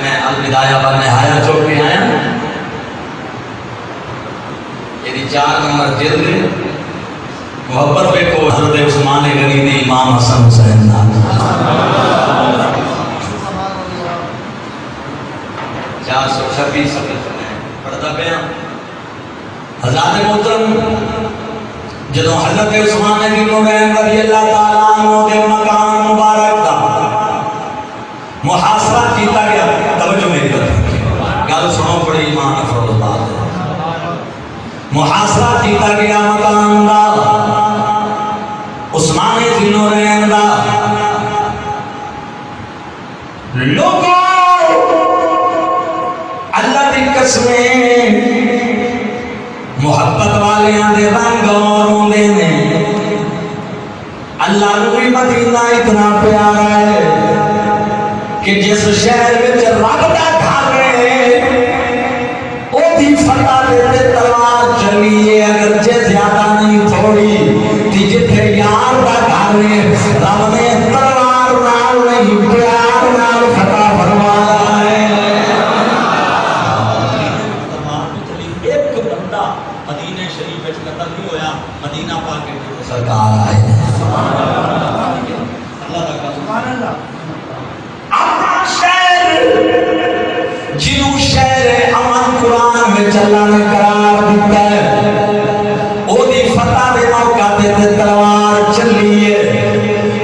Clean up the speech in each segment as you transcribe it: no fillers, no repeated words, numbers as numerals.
میں الوداع و نہایا چوک کے آیا یہ 4 نمبر جلد محبت پہ کو حضرت عثمان غنی نے امام حسن حسین نام 426 پڑھتا پیا حضرت محترم جدو حضرت عثمان غنی رضی اللہ تعالیٰ عنہ کے مقام مبارک دا محاصرہ کیتا گیا توجہ میری طرف گل سنو پڑی ایمان افراد اللہ محاصرہ کیتا گیا مقام دا عثمان غنی رہن دا لوگوں اللہ کی قسمیں محبت والے دے رنگ اور ہوندے نے اللہ نوی مدینہ اتنا پیارا ہے کہ جس شہر وچ رب دا گھر ہے او دی فتح دے تلوار چلی ہے اگر جے زیادہ نہیں تھوڑی تی جتھے یار دا گھر ہے رب نے تلوار نال نہیں پیار نال فتح فرمایا ہے مدینہ شریف وچ قتل نہیں ہویا مدینہ پاک کے سرکار آئے اللہ کا سبحان اللہ اپنا شہر جنوں شہر امن قرآن میں اللہ نے قرار دیتا ہے او دی فتح دے موقع تے تلوار چلی ہے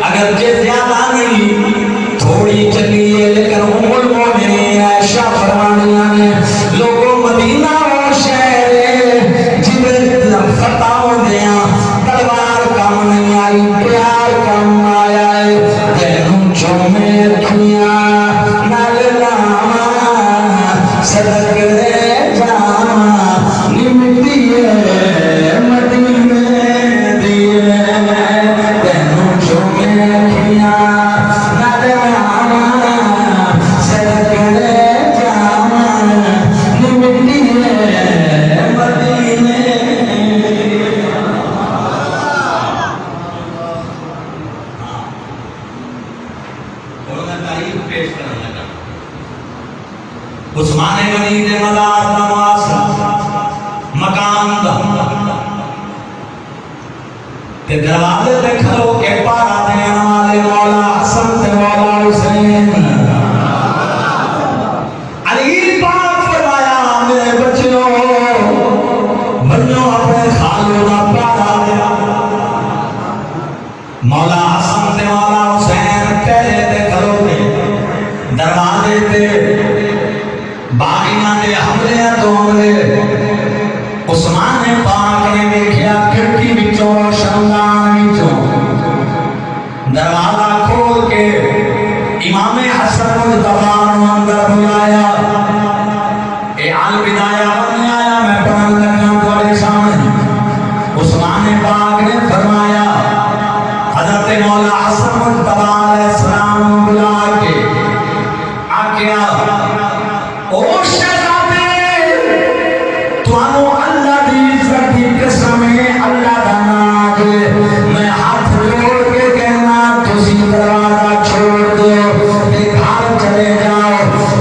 اگر جے زیادہ نہیں تھوڑی چلی ہے لیکن ام المومنین عائشہ فرمانیاں نے لوگوں مدینہ وہ شہر ہے جنہیں فتح ہو دیا تلوار کام نہیں آئی پیار کام آیا ہے دینوں چومے رکھیاں نال لاما صدق دے جاما نمٹی ہے مدینے دیئے دینوں چومے رکھیاں نال لاما صدق دے جاما نمٹی ہے مدینے عثمان غنی دے مدار دا معاصر مقام دا تے دروازے تے کھلو کے پارا دینے والے مولا حسن تے مولا حسین علی پاک فرمایا میرے بچوں بنو اپنے خالو دا پارا دیا مولا حسن تے مولا حسین پہلے تے کھلو تے دروازے تے باغیاں دے حملے تو حملے عثمان پاک نے دیکھیا کھڑکی وچوں روشندان وچوں دروازہ کھول کے امام حسن مجتبیٰ نو اندر بلایا اے الوداع بن آیا میں پڑھن لگا تمہارے سامنے عثمان پاک نے فرمایا حضرت مولا حسن مجتبیٰ علیہ السلام بلا کے آکیا او شہزادے توانو اللہ دی عزت کی قسم ہے اللہ دا ناز میں ہاتھ جوڑ کے کہنا تسی دروازہ چھوڑ دو تے گھر چلے جاؤ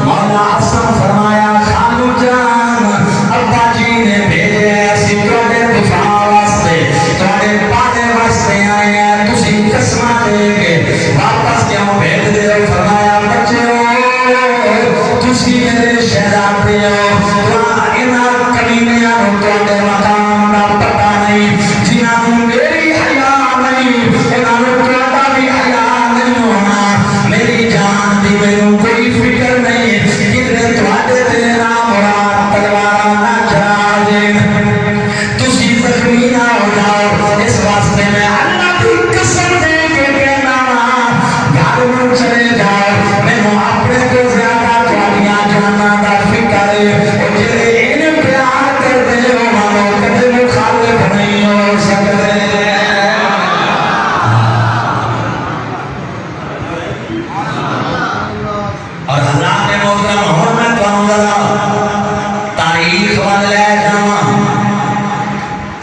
مولا حسن فرمایا خالو جان ابا جی نے بھیجے ایسی تواڈے دفاع واسطے تواڈے پانے واسطے آئے ہیں تسی قسم دے کے واپس کیوں بھیج دے فرمایا بچے تسی میرے شہزادے ہو انہاں کمینے نوں تواڈے مقام دا پتہ نہیں جنہاں نوں میری حیا نہیں انہاں نوں تواڈا بھی حیا نہیں ہونا میری جان دی مینوں کوئی فکر نہیں کدھر تواڈے تے نام مراد تلوار نہ چلا دین تسی زخمی نہ ہو جاؤ اس واسطے میں اللہ کی قسم دے کے کہنا گھر میں چلے جاؤ مینوں اپنے کو زیادہ تواڈیاں جاناں دا فکر ہے او جڑے انہیں پیار کردے ہو مانو کدے مخالف نہیں ہو سکدے اور حضرات محترم ہن میں تانوں ذرا تاریخ ول لے جاواں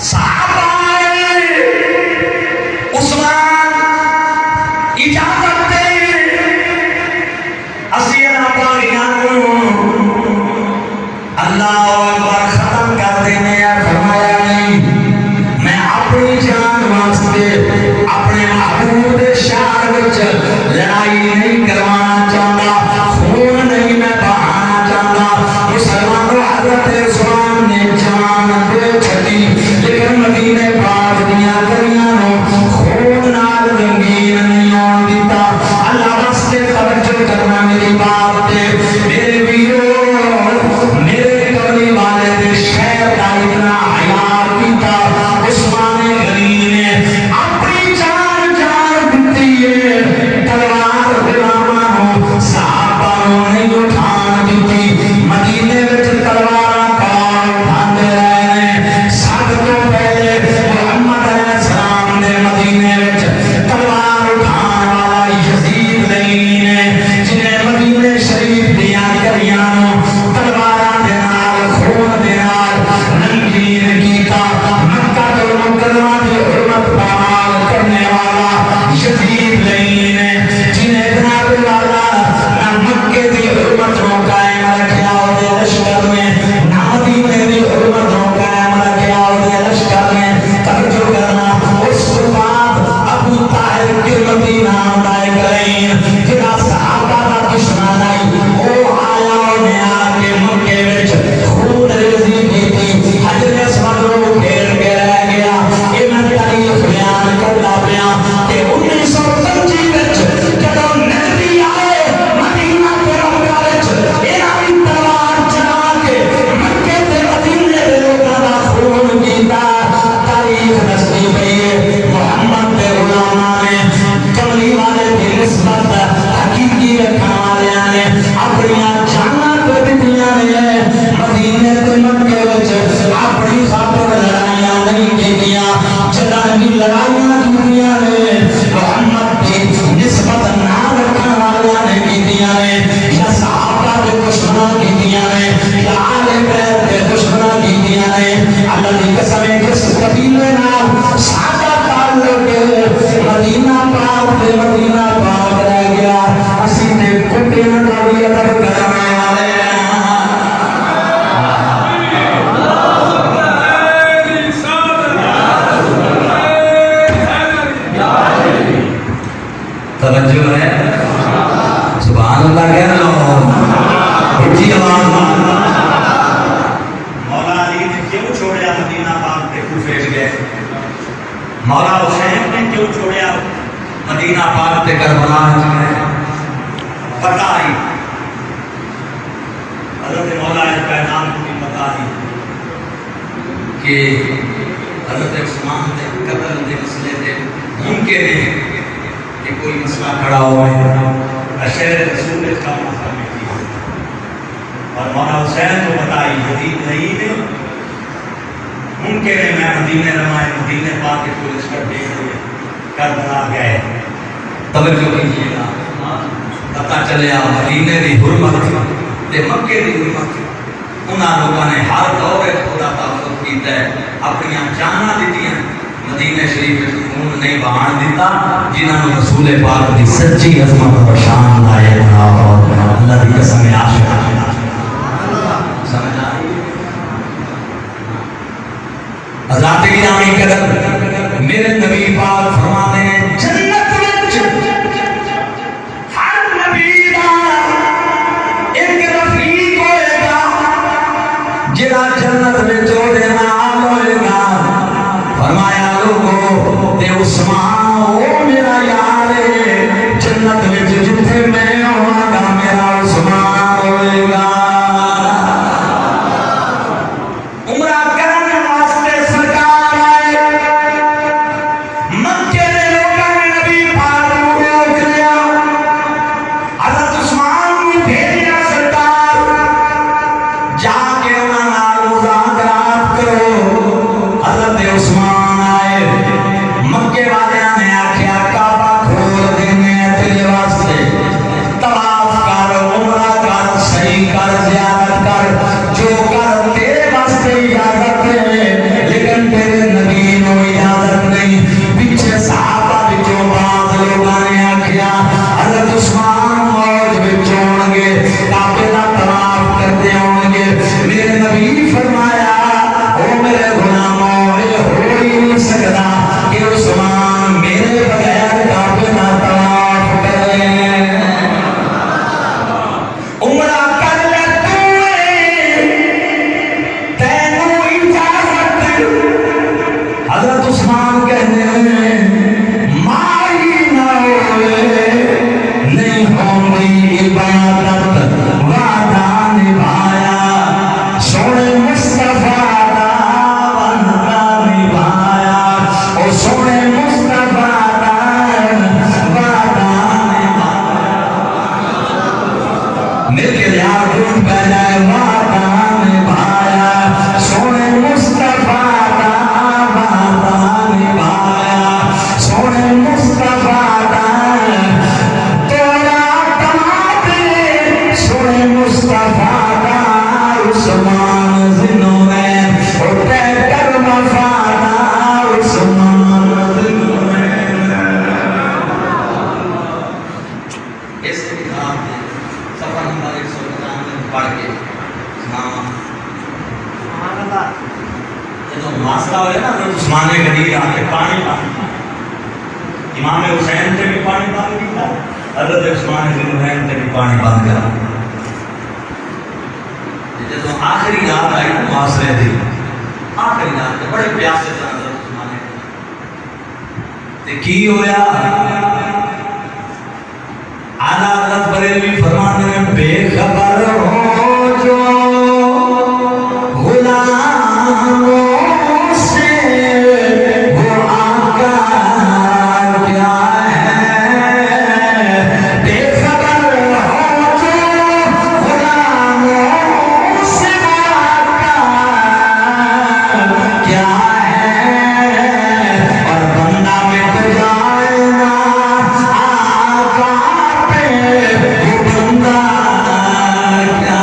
صحابہ عثمان اجازت دے اسی نہ پاڑیاں حرمت کو قائم رکھیا ہوتے لشکر میں، نہ مدینے دی حرمت کو قائم رکھیا ہوتے لشکر میں. توجہ کرنا اس کے بعد ابو طاہر کے مدینہ آئے گئے جہاں صحابہ کا دشمن آئی وہ آیا انہیں آگے مکے وچ خون ریزی کی تھی. حجر اسود رو گھیر کے رہ گیا. انہیں تاریخ بیان کرنا پیا کہ 1925 وچ جدوں نبی آئے مدینہ کے رنگا وچ انہاں دی تلوار چلا کے مکے تے مدینے دے لوکاں دا خون کیتا. تاریخ دستی پئی ہے محمد دے غلاماں نے کملی والے دی نسبت حقیقی رکھن والیاں نے اپنی جاناں تے دتیاں نے. مدینے تے مکے وچ اپنی خاطر لڑائیاں نہیں کیتیاں. جداں دی لڑائیاں کیتیاں نے محمد دی نسبت نہ رکھن والیاں نے کیتیاں نے، یا صحابہ دے دشمناں کیتیاں نے، یا آل بیت دے دشمناں کیتیاں نے. اللہ دی قسم ہے جس قبیلے نال ساڈا تعلق مدینہ پاک تے مدینہ پاک رہ گیا، اسی تے کٹیاں دا بھی ادب کرنے والے ہیں. توجہ ہے سبحان اللہ کہہ رہا ہوں اٹھی آواز. مولا علی نے کیوں چھوڑیا مدینہ پاک تے کوفے گئے؟ مولا حسین نے کیوں چھوڑیا مدینہ پاک تے کربلا گئے؟ پتہ ہی حضرت مولا کائنات کو بھی پتہ ہی کہ حضرت عثمان دے قتل دے مسئلے تے ممکن ہے کہ کوئی مسئلہ کھڑا ہوا ہے شہر رسول کا مسئلہ میں کی. اور مولا حسین کو بتائی جدید نہیں ہے ممکن ہے میں مدینے رمائے مدینے پاک کے پولیس کر دیکھ ہوئے کربلا گئے. توجہ کیجیے گا پتہ چلے مدینے دی حرمت تے مکے دی حرمت انہاں لوگوں نے ہر دور خدا تعلق کیتا ہے اپنی جاناں دتیاں. مدینہ شریف خون نہیں بہان دیتا جنہوں نے رسول پاک دی سچی عظمت و شان لائے. اللہ دی قسم عاشق سمجھ آئی. حضرات گرامی قدر میرے نبی پاک فرماتے ہیں جنت وچ ہر نبی دا ایک رفیق ہوئے گا جڑا جنت وچ اودے نال ہوئے گا. فرمایا لوگو تے عثمان او میرا یار ہے جنت وچ جتھے میں ہوواں گا میرا عثمان ہوئے گا. عمرہ کرنے واسطے سرکار آئے مکے دے لوکاں نے نبی پاک نوں روک لیا. حضرت عثمان نوں بھیجیا سرکار جا کے انہاں نال مذاکرات کرو. حضرت عثمان آئے مکے والیاں نے آکھیا کعبہ کھول دینے تیرے واسطے طواف کر عمرہ کر صحیح کر زیارت کر جو کر تیرے واسطے اجازت ہے لیکن تیرے نبی نو اجازت نہیں. پیچھے صحابہ وچوں بعض لوگاں نے آکھیا حضرت عثمان موج وچ ہون گے کعبے دا طواف کرتے ہون گے. میرے نبی فرمایا او میرے غلاموں یہ ہو ہی نہیں سکتا کہ عثمان میرے بغیر کعبے دا طواف کرے. عمرہ کر لے تینوں اجازت. حضرت عثمان کہنے مائی نہ ہوئے نہیں ہوگی عبادت وعدہ نبھایا سونے مصطفیٰ دا وعدہ نبھایا. او سونے مصطفیٰ دا وعدہ نبھایا. مل کے یار روٹ پہ جائے وعدہ نبھایا سونے مصطفیٰ دا وعدہ نبھایا. سونے مصطفیٰ دا توڑا کماتے سونے مصطفیٰ دا عثمان زنوں میں اٹھے کر وفادہ عثمان زنوں میں. اس کے بعد سفر نمبر پڑھ کے جب واسطہ ہوئے نا تو عثمان غنی آ کے پانی امام حسین سے بھی پانی بند کیا، حضرت عثمان غنی سے بھی پانی بند کرا. جب آخری رات آئی نا معاشرے تھی، آخری رات کے بڑے پیاسے تھے حضرت عثمان تے کی ہویا. اعلیٰ حضرت بریلوی فرماتے ہیں بے خبر ہو جو غلاموں سے وہ آقا کیا ہے، بے خبر ہو جو غلاموں سے وہ آقا کیا ہے، اور بندہ مٹ جائے نا آقا پہ وہ بندہ کیا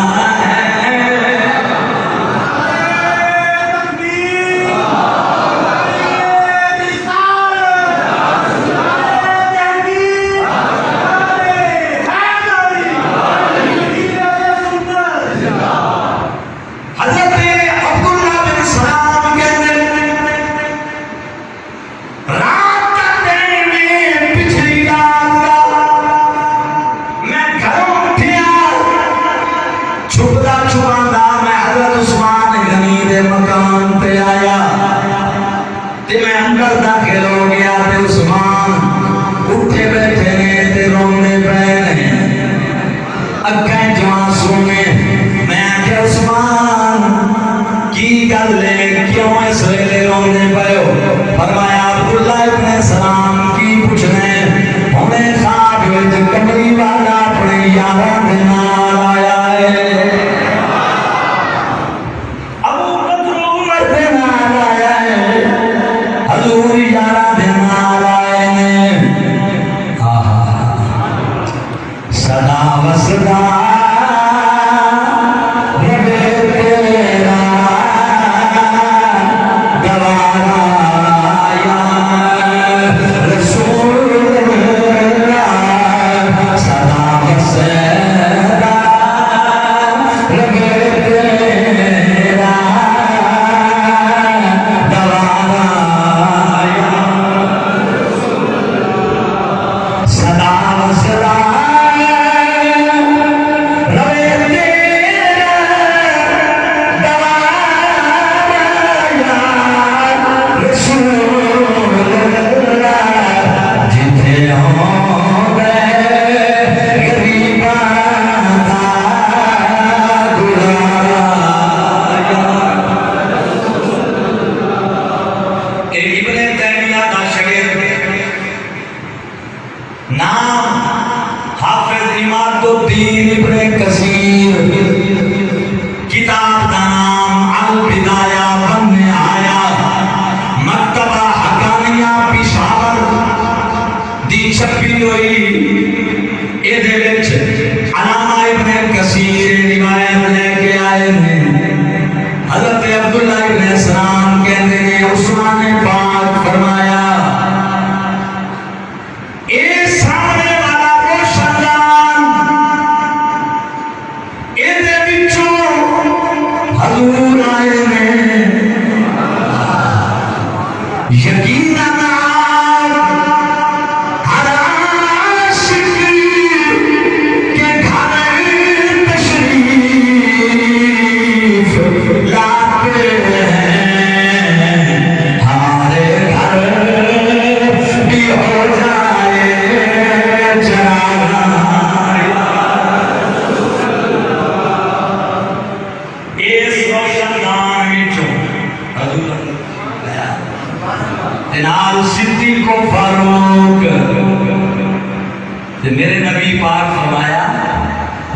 میرے نبی پاک فرمایا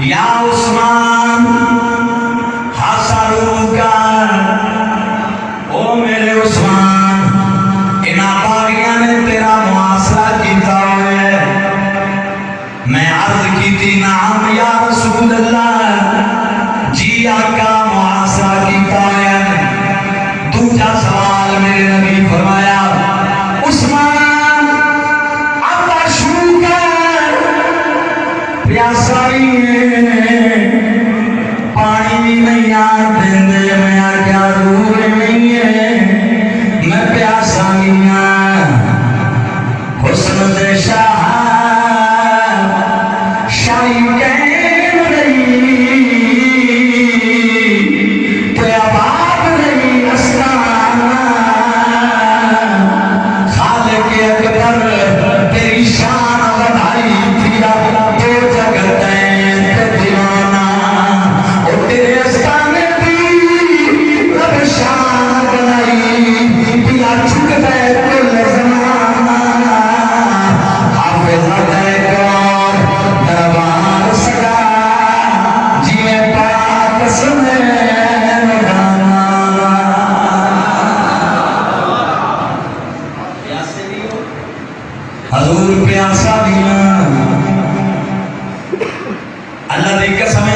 یا عثمان حسرو کا، او میرے عثمان انہا باغیاں نے تیرا معاصرہ کیتا ہوئے. میں عرض کی تھی نعم یا رسول اللہ، جی آقا معاصرہ کیتا ہوئے. دوسرا سوال میرے نبی فرمایا عثمان پیاسائی ہے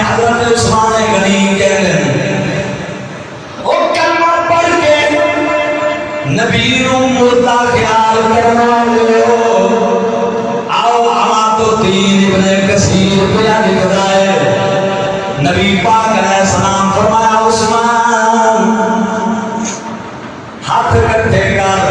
حضرت عثمان غنی کہہ گئے او کلمہ پڑھ کے نبی نو مردہ خیال کرنا لو آؤ عماد الدین ابن کثیر بیا لکھتا ہے نبی پاک علیہ السلام فرمایا عثمان ہاتھ کٹھے کر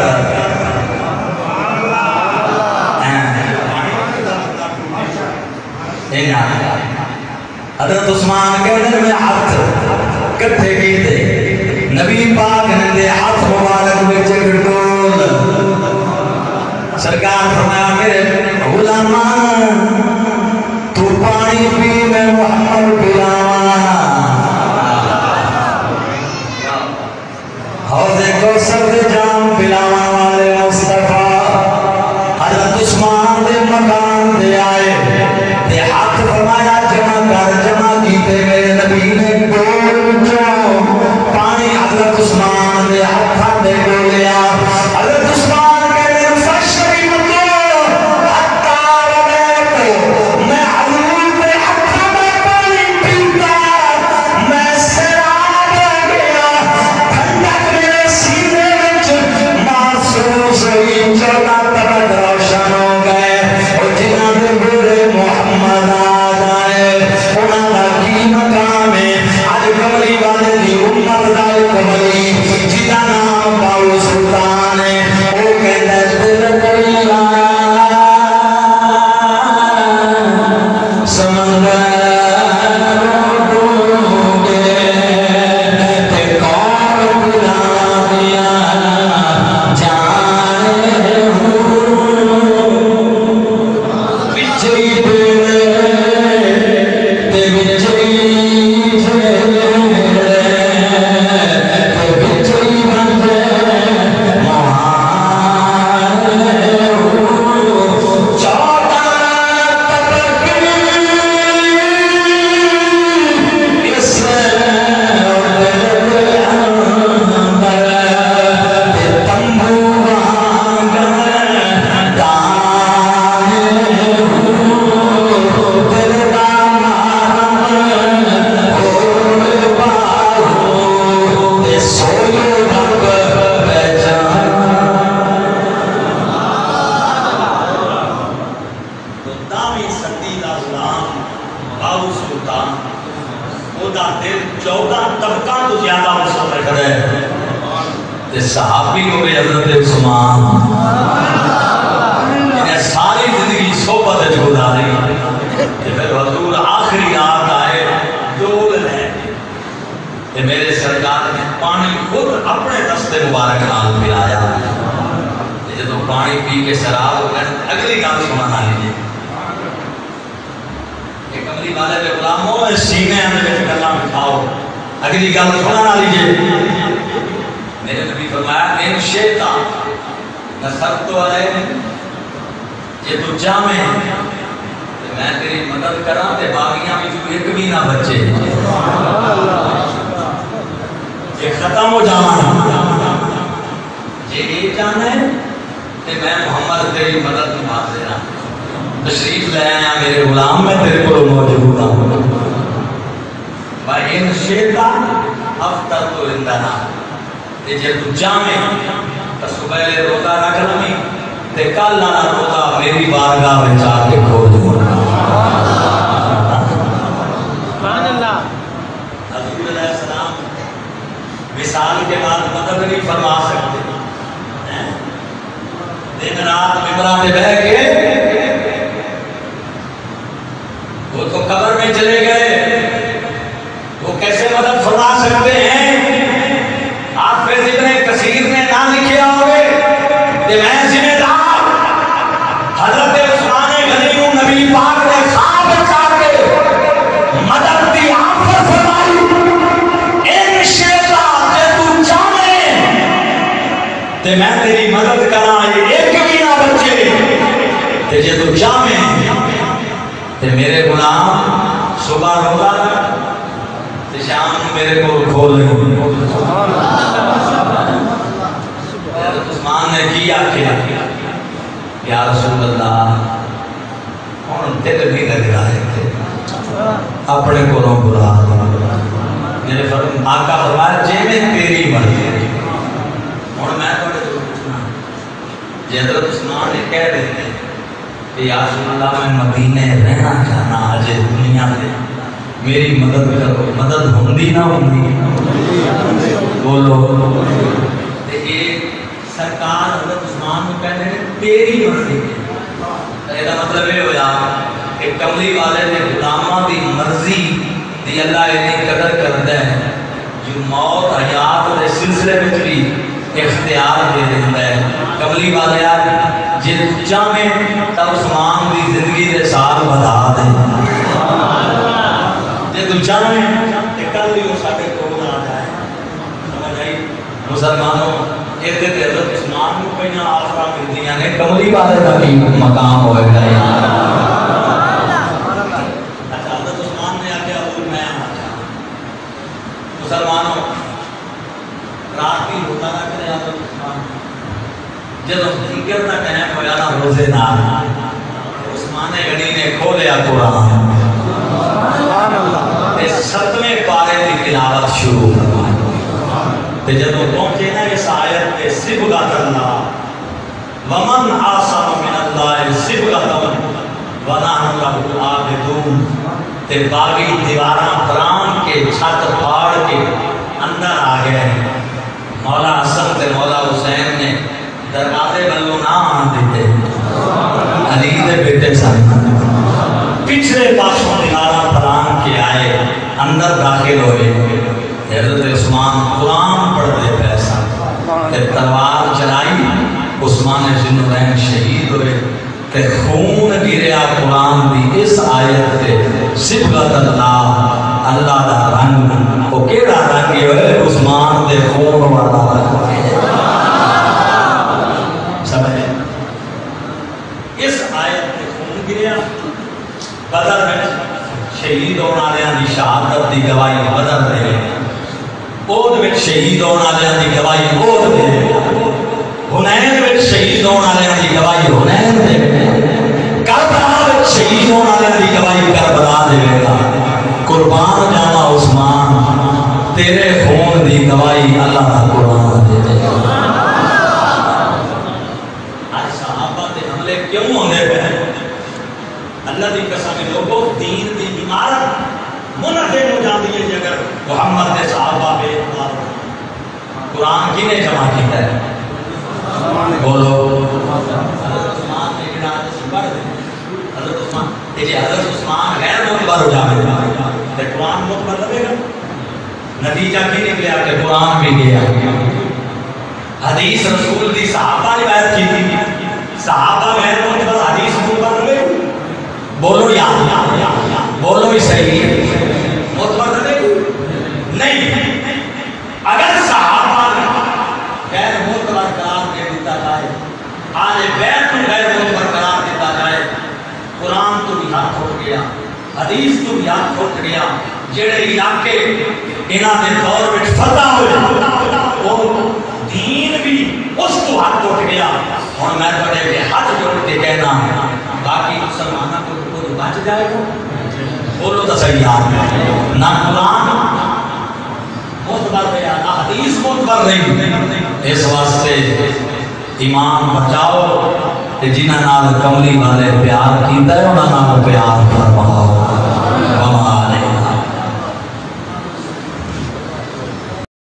حضرت عثمان کہتے ہیں میں ہاتھ کٹھے کیتے نبی پاک نے ہاتھ مبارک میں چکڑول سرکار فرمایا میرے غلامان تو پانی پی میں محمد پلاواں حوض کوثر دے جام پلاواں والے مصطفیٰ حضرت عثمان دے مکان دے آئے دے ہاتھ فرمایا جمع کیتے میرے نبی نے گول جاؤ پانی حضرت عثمان دے ہاتھاں دے گولیا حضرت عثمان کہتے ہیں فشری مطلو حتی رمیتو میں حضور دے ہاتھاں دے پانی پیتا میں سراب ہو گیا ٹھنڈک میرے سینے وچ محسوس ہوئی چودہ طرف روشن ہو گئے اور جنہاں دے بڑے محمد جیتا نام باو سلطان ہے وہ کہتا ہے دل کریلا سمندر ڈوبے تے کون بلا دیا جانے بچری بیڑے تے بچری صحابی ہو گئے حضرت عثمان انہیں ساری زندگی صحبت گزاری کہ پھر حضور آخری رات آئے دول ہے کہ میرے سرکار نے پانی خود اپنے دست مبارک نال پلایا جب پانی پی کے شراب ہو گئے اگلی گل سنانا لیجیے کہ کملی والے کے غلاموں سینے اندر گلاں بٹھاؤ اگلی گل سنانا لیجیے میرے نبی فرمایا ان شیطان نصرت علیہ یہ تو جامع ہے میں تیری مدد کراں تے باغیاں میں جو ایک بھی نہ بچے یہ ختم ہو جانا یہ جانا ہے کہ میں محمد تیری مدد کی حاضر ہوں تشریف لے آیا میرے غلام میں تیرے کو موجود ہوں بھائی ان شیطان افطر تو اندنا جب تو جامع تو صبح روزہ رکھ لیں تے کل لانا روزہ میری بارگاہ میں جا کے کھول دوں سبحان اللہ حضور علیہ السلام وصال کے بعد مدد نہیں فرما سکتے دن رات ممبران میں بیٹھ کے وہ تو قبر میں چلے گئے وہ کیسے مدد فرما سکتے ہیں حافظ ابن کثیر نے نہ لکھیا ہوئے کہ میں ذمہ دار حضرت عثمان غنی کو نبی پاک نے خواب چاہ کے مدد دی آفر فرمائی ان شیطان تے تو جانے تے میں تیری مدد کراں ایک بھی نہ بچے تے جے تو جامع تے میرے غلام صبح روزہ تے شام میرے کو کھول دیں عثمان نے کیا یا رسول اللہ اور دل بھی لگ رہا ہے اپنے کو برا میرے آقا فرمایا جی میں تیری مرضی ہوں میں پوچھنا جی حضرت عثمان نے کہہ دیتے کہ یا رسول اللہ میں مدینے رہنا چاہنا آج دنیا میں میری مدد کرو مدد ہوندی نہ ہوندی بولو سرکار حضرت عثمان کو کہتے ہیں تیری مرضی یہ مطلب یہ ہوا کہ کملی والے نے غلاماں دی مرضی دی اللہ اتنی قدر کرتا ہے جو موت حیات کے سلسلے میں بھی اختیار دے دیتا ہے کملی والے جی چاہیں تو عثمان دی زندگی دے سال بڑھا دے جی تو چاہیں تو کل بھی وہ سارے کول آ جائے سمجھ آئی مسلمانوں ایک حضرت عثمان کو کئی آفرا ملتی ہیں کملی والے کا بھی مقام ہوئے گا اچھا حضرت عثمان نے آگیا وہ میں مسلمانوں رات کی ہوتا نہ کرے حضرت عثمان جب ذکر نہ کہیں ہوا نا روزے نال عثمان غنی نے کھولیا قرآن اس 7ویں پارے کی تلاوت شروع کروائی جب پہنچے نا اس آیت پہ صبغۃ اللہ ومن اعصم من اللہ صبغۃ ونحن لہ عابدون تے باغی دیواراں برام کے چھت پھاڑ کے اندر آ گئے مولا حسن تے مولا حسین نے دروازے والوں نہ آن دیتے علی دے بیٹے سن پچھلے پاسوں دیواراں برام کے آئے اندر داخل ہوئے حضرت عثمان قرآن پڑھتے پیسا تلوار چلائی عثمان ذوالنورین شہید ہوئے کہ خون گریا قرآن دی اس آیت تے صبغۃ اللہ اللہ دا رنگ وہ کیڑا رنگ ہے عثمان دے خون والا رنگ سمجھے اس آیت تے خون گریا بدر میں شہید ہونے والوں کی شہادت دی گواہی بدر دے اوہد وچ شہید ہونے والوں کی گواہی اوہد دے حنین وچ شہید ہونے والوں کی گواہی حنین دے کربلا وچ شہید ہونے والوں کی گواہی کربلا دے گا قربان جاوا عثمان تیرے خون دی گواہی اللہ کا قرآن دے دے گا آج صحابہ دے حملے کیوں ہونے پہ اللہ دی قسم لوگوں دین دی عمارت منعقد ہو جاتی ہے اگر محمد کے صحابہ بے اعتبار قرآن کی نے جمع کیتا ہے بولو حضرت عثمان نے کہا پڑھ دے حضرت عثمان حضرت عثمان غیر معتبر ہو جائے گا تو قرآن معتبر رہے گا نتیجہ کی نکلیا کہ قرآن بھی گیا حدیث رسول دی صحابہ روایت کی تھی صحابہ غیر معتبر حدیث معتبر رہے بولو یا بولو ہی صحیح معتبر رہے نہیں اگر صحابہ غیر معتبر قرار دے دیتا جائے آج بیت میں غیر معتبر قرار دیتا جائے قرآن تو بھی ہاتھ چھوٹ گیا حدیث تو بھی ہاتھ چھوٹ گیا جڑے علاقے انہاں دے دور وچ فتح ہوئے وہ دین بھی اس کو ہاتھ چھوٹ گیا اور میں بڑے کے ہاتھ جوڑ کے کہنا باقی مسلمانوں کو بچ جائے گا بولو تو صحیح آپ نہ قرآن معتبر رہا نہ حدیث معتبر رہی اس واسطے ایمان بچاؤ جنہاں نال کملی والے پیار کیتا ہے انہاں نال پیار فرماؤ